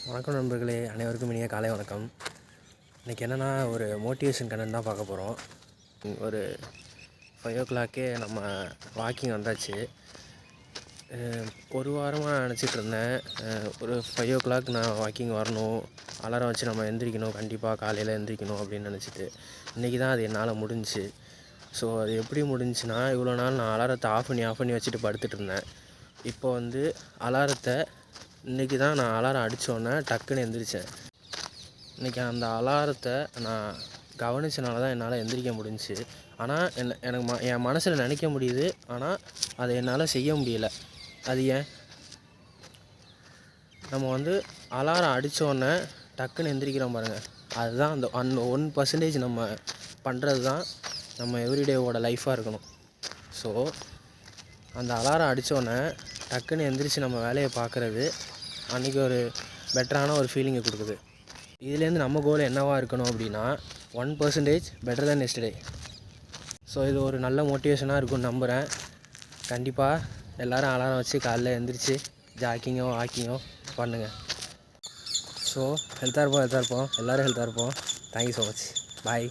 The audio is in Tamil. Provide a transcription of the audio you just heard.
வணக்கம் நண்பர்களே, அனைவருக்கும் இனிய காலை வணக்கம். இன்றைக்கி என்னென்னா ஒரு மோட்டிவேஷன் கண்டென்ட் தான் பார்க்க போகிறோம். ஒரு 5 o'clock நம்ம வாக்கிங் வந்தாச்சு. ஒரு வாரமாக நான் நினச்சிட்டு இருந்தேன், ஒரு 5 o'clock நான் வாக்கிங் வரணும், அலாரம் வச்சு நம்ம எந்திரிக்கணும், கண்டிப்பாக காலையில் எந்திரிக்கணும் அப்படின்னு நினச்சிட்டு இன்றைக்கி தான் அது என்னால் முடிஞ்சிச்சு. ஸோ அது எப்படி முடிஞ்சுன்னா, இவ்வளோ நாள் நான் அலாரத்தை ஆஃப் பண்ணி வச்சுட்டு படுத்துட்டு இருந்தேன். இப்போ அலாரத்தை இன்றைக்கி தான் நான் அலாரம் அடித்தோன்னே டக்குன்னு எந்திரிச்சேன். இன்றைக்கி அந்த அலாரத்தை நான் கவனிச்சனால தான் என்னால் எந்திரிக்க முடிஞ்சிச்சு. ஆனால் எனக்கு என் மனசில் நினைக்க முடியுது, ஆனால் அதை என்னால் செய்ய முடியலை. அது ஏன்? நம்ம அலாரம் அடித்தோன்னே டக்குன்னு எந்திரிக்கிறோம் பாருங்கள், அதுதான் அந்த 1% நம்ம பண்ணுறது தான் நம்ம எவ்ரிடேவோட லைஃப்பாக இருக்கணும். ஸோ அந்த அலாரம் அடித்தோன்னே டக்குன்னு எந்திரிச்சு நம்ம வேலையை பார்க்குறது அன்றைக்கி ஒரு பெட்டரான ஒரு ஃபீலிங்கை கொடுக்குது. இதுலேருந்து நம்ம கோல் என்னவாக இருக்கணும் அப்படின்னா, 1% பெட்டர் தென் எஸ்டர்டே. ஸோ இது ஒரு நல்ல மோட்டிவேஷனாக இருக்கும்னு நம்புகிறேன். கண்டிப்பாக எல்லோரும் அலாரம் வச்சு காலைல எந்திரிச்சு ஜாக்கிங்கோ வாக்கிங்கோ பண்ணுங்கள். ஸோ ஹெல்த்தாக இருப்போம், எல்லோரும் ஹெல்த்தாக இருப்போம். Thank you so much. பாய்.